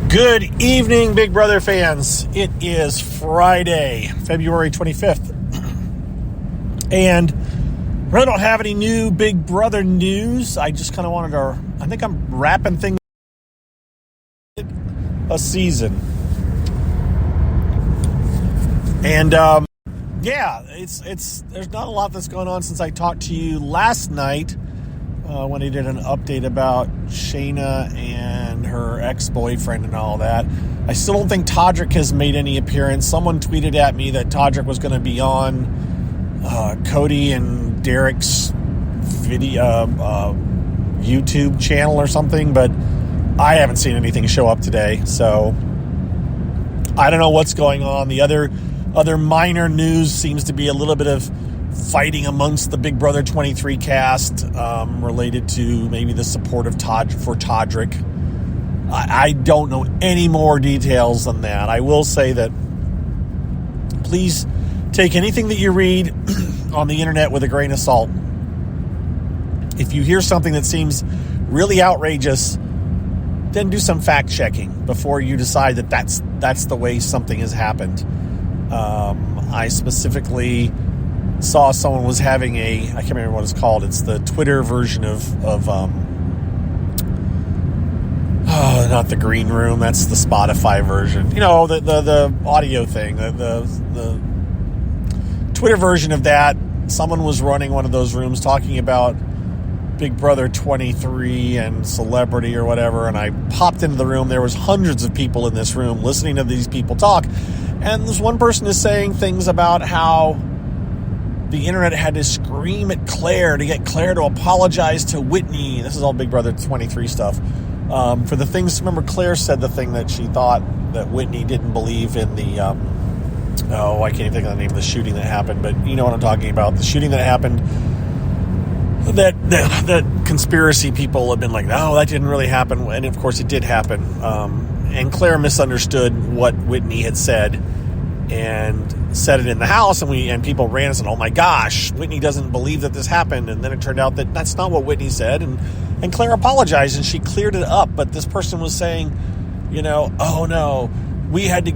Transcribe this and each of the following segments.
Good evening, Big Brother fans. It is Friday, February 25th. And really don't have any new Big Brother news. I just kind of wanted to, I think I'm wrapping things a season. And there's not a lot that's going on since I talked to you last night when I did an update about Shayna and her ex-boyfriend and all that. I still don't think Todrick has made any appearance. Someone tweeted at me that Todrick was going to be on Cody and Derek's video YouTube channel or something, but I haven't seen anything show up today, so I don't know what's going on. The other minor news seems to be a little bit of fighting amongst the Big Brother 23 cast related to maybe the support of Todrick. I don't know any more details than that. I will say that please take anything that you read on the internet with a grain of salt. If you hear something that seems really outrageous, then do some fact checking before you decide that that's the way something has happened. I specifically saw someone was having I can't remember what it's called. It's the Twitter version of not the green room. That's the Spotify version. You know, the audio thing, the Twitter version of that. Someone was running one of those rooms talking about Big Brother 23 and celebrity or whatever, and I popped into the room. There was hundreds of people in this room listening to these people talk, and this one person is saying things about how the internet had to scream at Claire to get Claire to apologize to Whitney. This is all Big Brother 23 stuff. For the things, remember Claire said the thing that she thought that Whitney didn't believe in the, I can't even think of the name of the shooting that happened, but you know what I'm talking about. The shooting that happened, that conspiracy people have been like, no, that didn't really happen. And of course it did happen. And Claire misunderstood what Whitney had said and said it in the house, and people ran and said, oh my gosh, Whitney doesn't believe that this happened. And then it turned out that that's not what Whitney said, and Claire apologized and she cleared it up. But this person was saying, oh no, we had to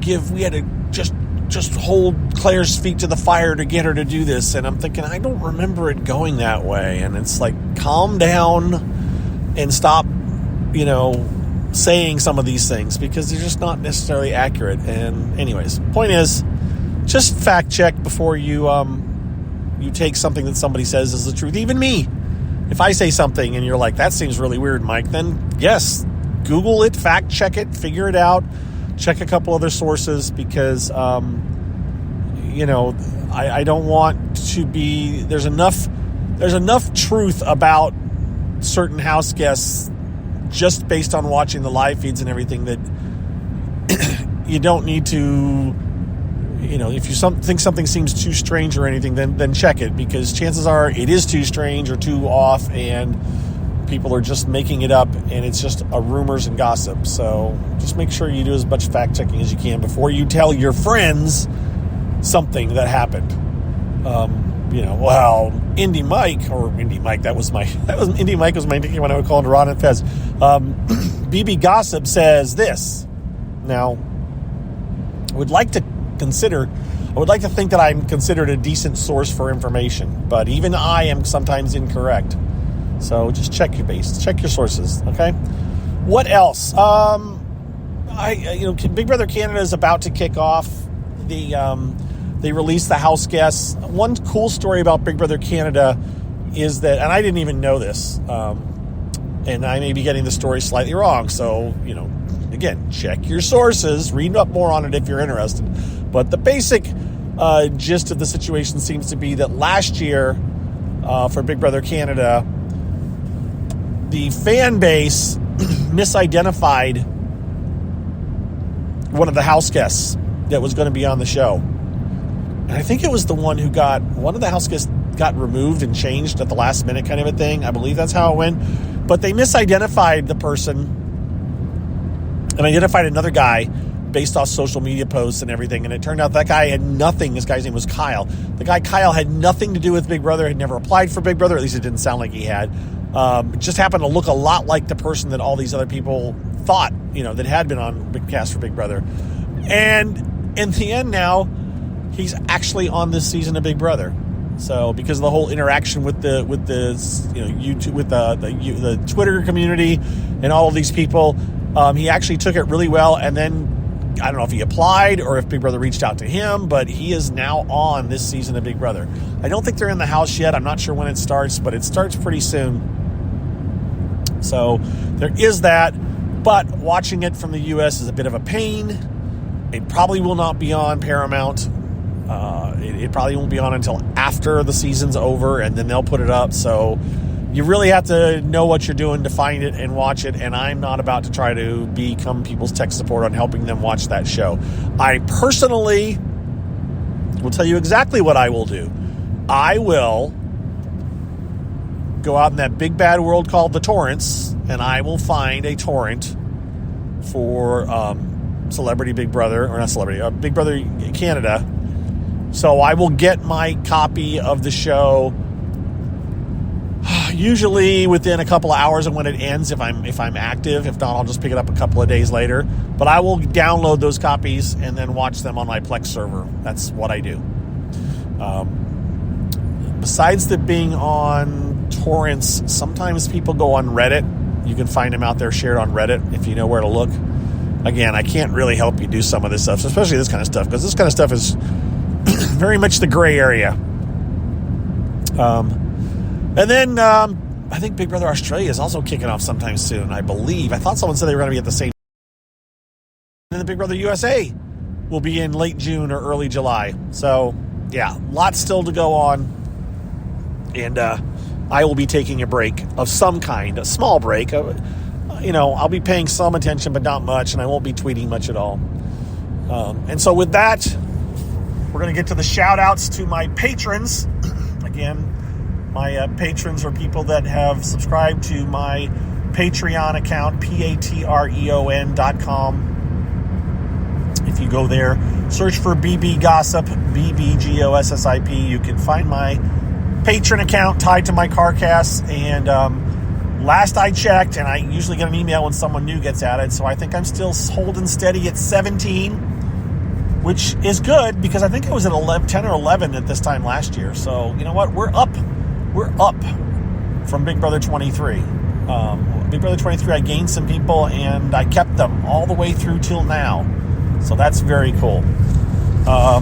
just hold Claire's feet to the fire to get her to do this. And I'm thinking, I don't remember it going that way. And it's like, calm down and stop, saying some of these things because they're just not necessarily accurate. And anyways, point is, just fact check before you take something that somebody says as the truth. Even me, if I say something and you're like, that seems really weird, Mike, then yes, Google it, fact check it, figure it out, check a couple other sources because I don't want to be, there's enough truth about certain house guests just based on watching the live feeds and everything that you don't need to, if you think something seems too strange or anything, then check it, because chances are it is too strange or too off and people are just making it up and it's just rumors and gossip. So just make sure you do as much fact checking as you can before you tell your friends something that happened. Indy Mike, that was Indy Mike was my nickname when I would call him Ron and Fez. BB Gossip says this. Now, I would like to think that I'm considered a decent source for information, but even I am sometimes incorrect. So just check your sources, okay? What else? Big Brother Canada is about to kick off. They released the house guests. One cool story about Big Brother Canada is that, and I didn't even know this, and I may be getting the story slightly wrong. So, again, check your sources, read up more on it if you're interested. But the basic gist of the situation seems to be that last year for Big Brother Canada, the fan base misidentified one of the house guests that was going to be on the show. And I think it was the one of the house guests got removed and changed at the last minute kind of a thing. I believe that's how it went. But they misidentified the person and identified another guy based off social media posts and everything. And it turned out that guy had nothing. This guy's name was Kyle. The guy Kyle had nothing to do with Big Brother, had never applied for Big Brother. At least it didn't sound like he had. It just happened to look a lot like the person that all these other people thought, that had been on Big Cast for Big Brother. And in the end now, he's actually on this season of Big Brother. So because of the whole interaction with the YouTube, with the Twitter community and all of these people, he actually took it really well. And then I don't know if he applied or if Big Brother reached out to him, but he is now on this season of Big Brother. I don't think they're in the house yet. I'm not sure when it starts, but it starts pretty soon. So there is that. But watching it from the U.S. is a bit of a pain. It probably will not be on Paramount. It probably won't be on until after the season's over, and then they'll put it up. So you really have to know what you're doing to find it and watch it, and I'm not about to try to become people's tech support on helping them watch that show. I personally will tell you exactly what I will do. I will go out in that big bad world called the torrents, and I will find a torrent for Celebrity Big Brother, or not Celebrity, Big Brother Canada. So I will get my copy of the show usually within a couple of hours of when it ends, if I'm active. If not, I'll just pick it up a couple of days later. But I will download those copies and then watch them on my Plex server. That's what I do. Besides the being on torrents, sometimes people go on Reddit. You can find them out there shared on Reddit if you know where to look. Again, I can't really help you do some of this stuff, especially this kind of stuff, because this kind of stuff is very much the gray area. And then I think Big Brother Australia is also kicking off sometime soon, I believe. I thought someone said they were going to be at the same. And then the Big Brother USA will be in late June or early July. So, yeah, lots still to go on. And I will be taking a break of some kind, a small break. I'll be paying some attention, but not much, and I won't be tweeting much at all. And so with that, we're going to get to the shout-outs to my patrons. Again, my patrons are people that have subscribed to my Patreon account, patreon.com. If you go there, search for BB Gossip, BBGOSSIP, you can find my patron account tied to my Carcast. And last I checked, and I usually get an email when someone new gets added, so I think I'm still holding steady at 17. Which is good, because I think I was at 10 or 11 at this time last year. So, you know what? We're up from Big Brother 23. Big Brother 23, I gained some people, and I kept them all the way through till now. So that's very cool. All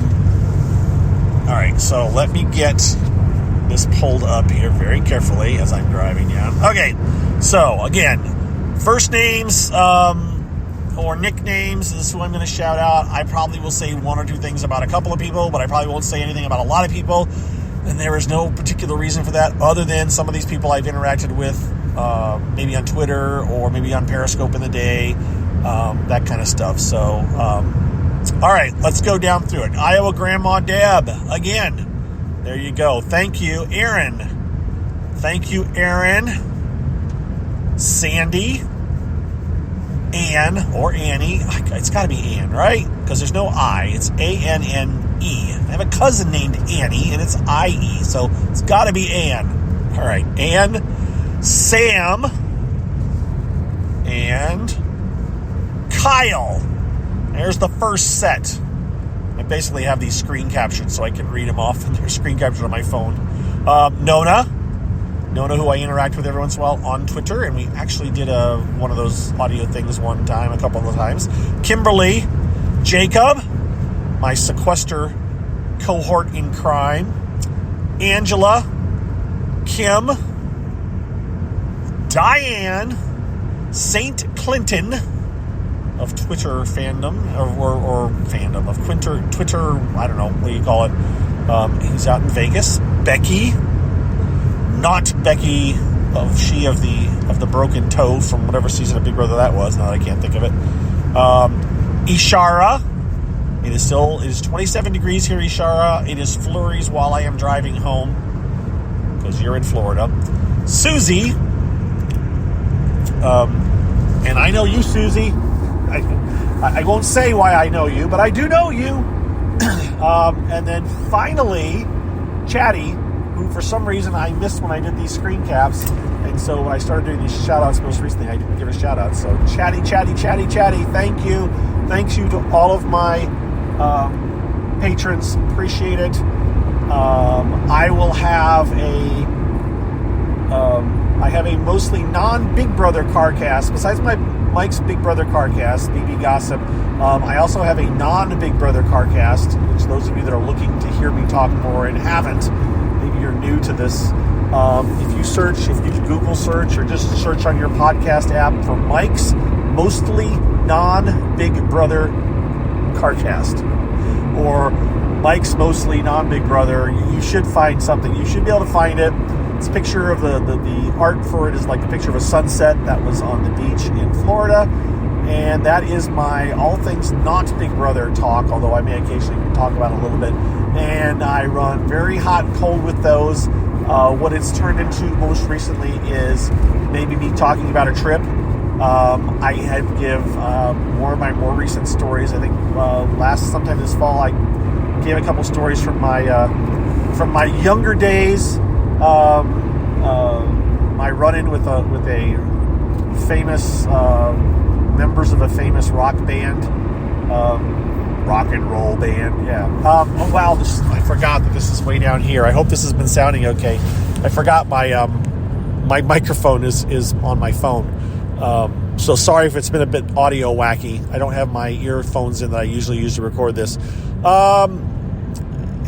right, so let me get this pulled up here very carefully as I'm driving down. Okay, so again, first names, or nicknames is who I'm going to shout out. I probably will say one or two things about a couple of people, but I probably won't say anything about a lot of people. And there is no particular reason for that other than some of these people I've interacted with, maybe on Twitter or maybe on Periscope in the day, that kind of stuff. So, all right, let's go down through it. Iowa Grandma Deb, again, there you go. Thank you, Aaron. Thank you, Aaron. Sandy. Anne or Annie. It's got to be Anne, right? Because there's no I. It's A-N-N-E. I have a cousin named Annie, and it's I-E, so it's got to be Anne. All right, Anne, Sam, and Kyle. There's the first set. I basically have these screen captured so I can read them off, and they're screen captured on my phone. Nona, who I interact with every once in a while on Twitter, and we actually did one of those audio things one time, a couple of times. Kimberly, Jacob, my sequester cohort in crime, Angela, Kim, Diane, Saint Clinton of Twitter fandom, or fandom of Twitter, I don't know, what do you call it? He's out in Vegas. Becky, not Becky of the broken toe from whatever season of Big Brother that was. Now I can't think of it. Ishara. It is 27 degrees here, Ishara. It is flurries while I am driving home, because you're in Florida. Susie. And I know you, Susie. I won't say why I know you, but I do know you. And then finally, Chatty, who for some reason I missed when I did these screen caps. And so when I started doing these shout-outs most recently, I didn't give a shout-out. So chatty, thank you. Thanks you to all of my patrons. Appreciate it. I will have I have a mostly non-Big Brother Carcast. Besides Mike's Big Brother Carcast, BB Gossip, I also have a non-Big Brother Carcast, which those of you that are looking to hear me talk more and haven't, maybe you're new to this. If you Google search or just search on your podcast app for Mike's mostly non-Big Brother Carcast or Mike's mostly non-Big Brother, you should find something. You should be able to find it. It's a picture of the art for it is like a picture of a sunset that was on the beach in Florida. And that is my all things not Big Brother talk, although I may occasionally talk about it a little bit. And I run very hot and cold with those. What it's turned into most recently is maybe me talking about a trip. I had give more of my more recent stories. I think sometime this fall I gave a couple stories from my younger days. My run-in with a famous members of a famous rock band, rock and roll band. Yeah. Oh wow! I forgot that this is way down here. I hope this has been sounding okay. I forgot my microphone is on my phone. So sorry if it's been a bit audio wacky. I don't have my earphones in that I usually use to record this.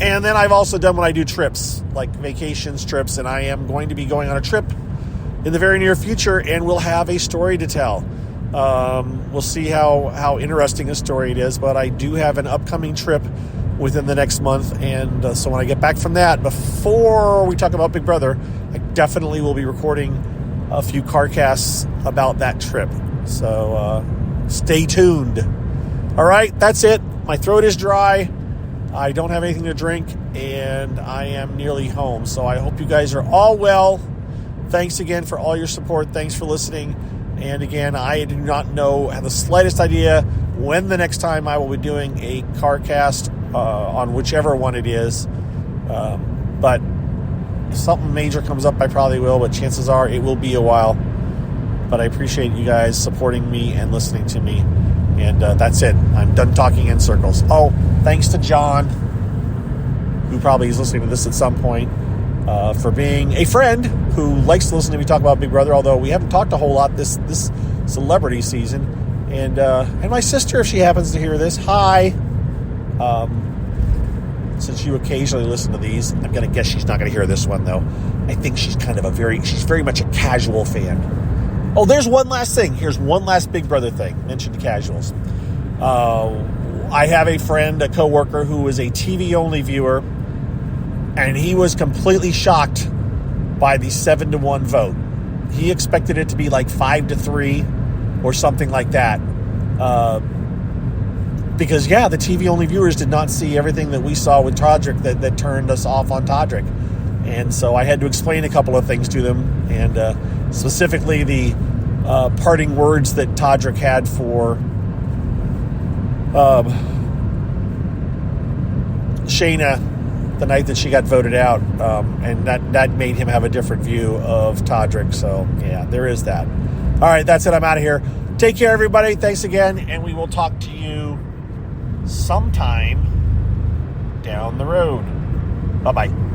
And then I've also done when I do trips, like vacations trips, and I am going to be going on a trip in the very near future, and we'll have a story to tell. We'll see how interesting a story it is, but I do have an upcoming trip within the next month, and so when I get back from that, before we talk about Big Brother, I definitely will be recording a few Carcasts about that trip. So stay tuned. All right, that's it. My throat is dry. I don't have anything to drink, and I am nearly home. So I hope you guys are all well. Thanks again for all your support. Thanks for listening. And again, I do not have the slightest idea when the next time I will be doing a Carcast on whichever one it is. But if something major comes up, I probably will, but chances are it will be a while. But I appreciate you guys supporting me and listening to me. And that's it. I'm done talking in circles. Oh, thanks to John, who probably is listening to this at some point, for being a friend who likes to listen to me talk about Big Brother, although we haven't talked a whole lot this celebrity season. And my sister, if she happens to hear this, hi. Since you occasionally listen to these, I'm going to guess she's not going to hear this one, though. I think she's she's very much a casual fan. Oh, there's one last thing. Here's one last Big Brother thing. Mentioned the casuals. I have a friend, a coworker, who is a TV-only viewer, and he was completely shocked by the 7-1 vote. He expected it to be like 5-3 or something like that. Because, yeah, the TV-only viewers did not see everything that we saw with Todrick that turned us off on Todrick. And so I had to explain a couple of things to them, and specifically the parting words that Todrick had for Shayna the night that she got voted out, and that made him have a different view of Todrick. So, yeah, there is that. All right, that's it. I'm out of here. Take care, everybody. Thanks again, and we will talk to you sometime down the road. Bye-bye.